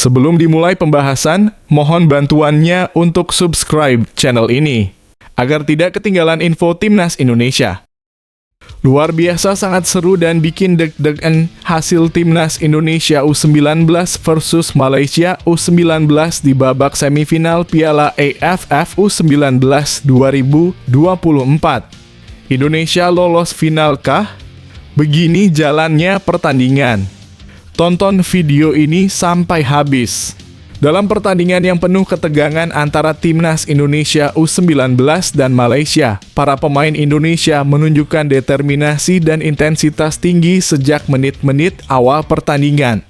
Sebelum dimulai pembahasan, mohon bantuannya untuk subscribe channel ini, agar tidak ketinggalan info Timnas Indonesia. Luar biasa sangat seru dan bikin deg-degan hasil Timnas Indonesia U19 versus Malaysia U19 di babak semifinal Piala AFF U19 2024. Indonesia lolos final kah? Begini jalannya pertandingan. Tonton video ini sampai habis. Dalam pertandingan yang penuh ketegangan antara Timnas Indonesia U19 dan Malaysia, para pemain Indonesia menunjukkan determinasi dan intensitas tinggi sejak menit-menit awal pertandingan.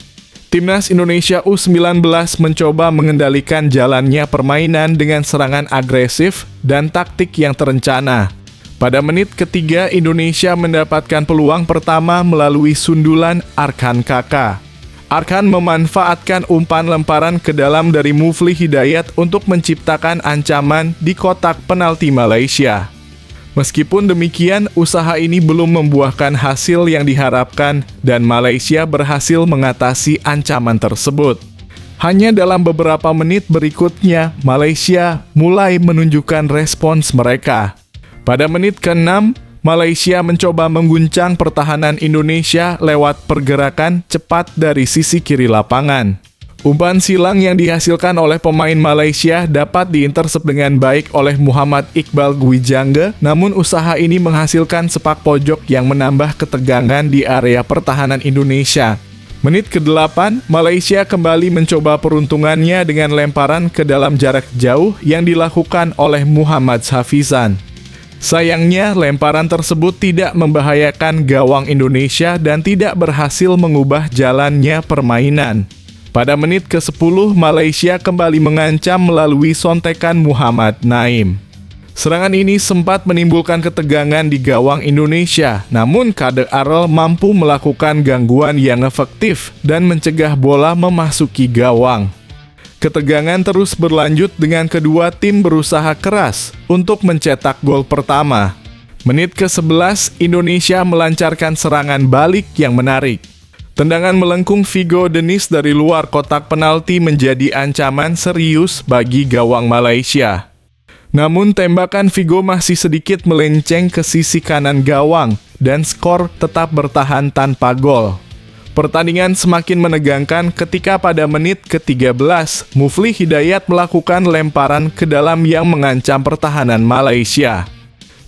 Timnas Indonesia U19 mencoba mengendalikan jalannya permainan dengan serangan agresif dan taktik yang terencana. Pada menit ketiga, Indonesia mendapatkan peluang pertama melalui sundulan Arkan Kaka. Arkan memanfaatkan umpan lemparan ke dalam dari Mufli Hidayat untuk menciptakan ancaman di kotak penalti Malaysia. Meskipun demikian, usaha ini belum membuahkan hasil yang diharapkan dan Malaysia berhasil mengatasi ancaman tersebut. Hanya dalam beberapa menit berikutnya, Malaysia mulai menunjukkan respons mereka. Pada menit ke-6, Malaysia mencoba mengguncang pertahanan Indonesia lewat pergerakan cepat dari sisi kiri lapangan. Umpan silang yang dihasilkan oleh pemain Malaysia dapat diintersep dengan baik oleh Muhammad Iqbal Gwijanga, namun usaha ini menghasilkan sepak pojok yang menambah ketegangan di area pertahanan Indonesia. Menit ke-8, Malaysia kembali mencoba peruntungannya dengan lemparan ke dalam jarak jauh yang dilakukan oleh Muhammad Hafizan. Sayangnya, lemparan tersebut tidak membahayakan gawang Indonesia dan tidak berhasil mengubah jalannya permainan. Pada menit ke-10, Malaysia kembali mengancam melalui sontekan Muhammad Naim. Serangan ini sempat menimbulkan ketegangan di gawang Indonesia, namun Kade Arel mampu melakukan gangguan yang efektif dan mencegah bola memasuki gawang. Ketegangan terus berlanjut dengan kedua tim berusaha keras untuk mencetak gol pertama. Menit ke-11, Indonesia melancarkan serangan balik yang menarik. Tendangan melengkung Vigo Denis dari luar kotak penalti menjadi ancaman serius bagi gawang Malaysia. Namun tembakan Vigo masih sedikit melenceng ke sisi kanan gawang dan skor tetap bertahan tanpa gol. Pertandingan semakin menegangkan ketika pada menit ke-13, Mufli Hidayat melakukan lemparan ke dalam yang mengancam pertahanan Malaysia.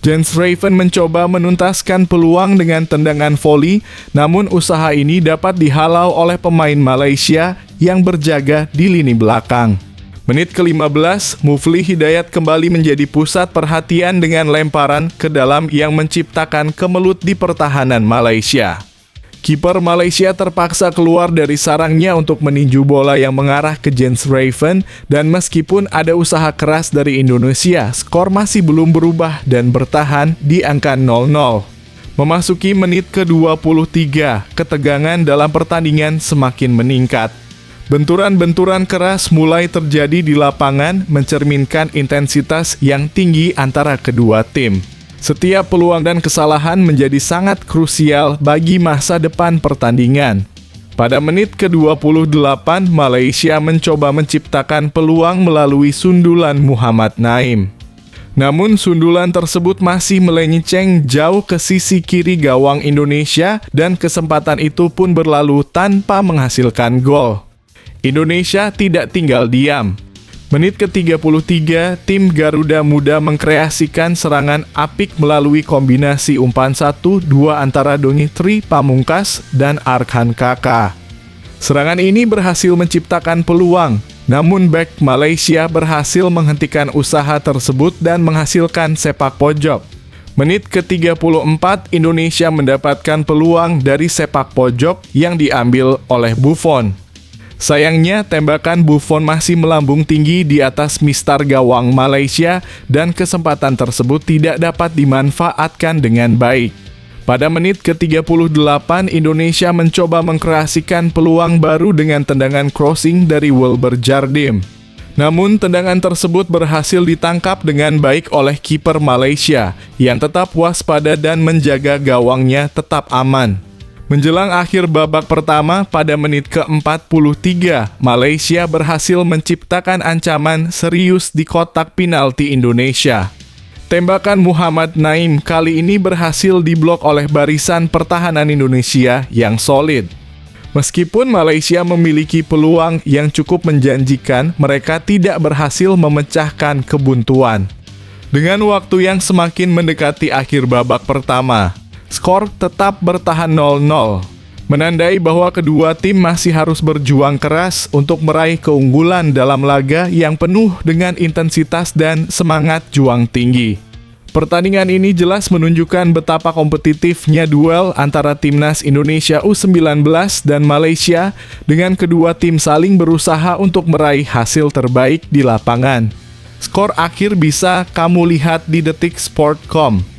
Jens Raven mencoba menuntaskan peluang dengan tendangan voli, namun usaha ini dapat dihalau oleh pemain Malaysia yang berjaga di lini belakang. Menit ke-15, Mufli Hidayat kembali menjadi pusat perhatian dengan lemparan ke dalam yang menciptakan kemelut di pertahanan Malaysia. Kiper Malaysia terpaksa keluar dari sarangnya untuk meninju bola yang mengarah ke Jens Raven, dan meskipun ada usaha keras dari Indonesia, skor masih belum berubah dan bertahan di angka 0-0. Memasuki menit ke-23, ketegangan dalam pertandingan semakin meningkat. Benturan-benturan keras mulai terjadi di lapangan, mencerminkan intensitas yang tinggi antara kedua tim. Setiap peluang dan kesalahan menjadi sangat krusial bagi masa depan pertandingan. Pada menit ke-28, Malaysia mencoba menciptakan peluang melalui sundulan Muhammad Naim. Namun sundulan tersebut masih melenceng jauh ke sisi kiri gawang Indonesia dan kesempatan itu pun berlalu tanpa menghasilkan gol. Indonesia tidak tinggal diam. Menit ke-33, tim Garuda Muda mengkreasikan serangan apik melalui kombinasi umpan 1-2 antara Donitri Pamungkas dan Arkan Kaka. Serangan ini berhasil menciptakan peluang, namun bek Malaysia berhasil menghentikan usaha tersebut dan menghasilkan sepak pojok. Menit ke-34, Indonesia mendapatkan peluang dari sepak pojok yang diambil oleh Buffon. Sayangnya, tembakan Buffon masih melambung tinggi di atas mistar gawang Malaysia dan kesempatan tersebut tidak dapat dimanfaatkan dengan baik. Pada menit ke-38, Indonesia mencoba mengkreasikan peluang baru dengan tendangan crossing dari Wilber Jardim. Namun, tendangan tersebut berhasil ditangkap dengan baik oleh kiper Malaysia yang tetap waspada dan menjaga gawangnya tetap aman. Menjelang akhir babak pertama pada menit ke-43, Malaysia berhasil menciptakan ancaman serius di kotak penalti Indonesia. Tembakan Muhammad Naim kali ini berhasil diblok oleh barisan pertahanan Indonesia yang solid. Meskipun Malaysia memiliki peluang yang cukup menjanjikan, mereka tidak berhasil memecahkan kebuntuan. Dengan waktu yang semakin mendekati akhir babak pertama, skor tetap bertahan 0-0, menandai bahwa kedua tim masih harus berjuang keras untuk meraih keunggulan dalam laga yang penuh dengan intensitas dan semangat juang tinggi. Pertandingan ini jelas menunjukkan betapa kompetitifnya duel antara Timnas Indonesia U19 dan Malaysia, dengan kedua tim saling berusaha untuk meraih hasil terbaik di lapangan. Skor akhir bisa kamu lihat di detiksport.com.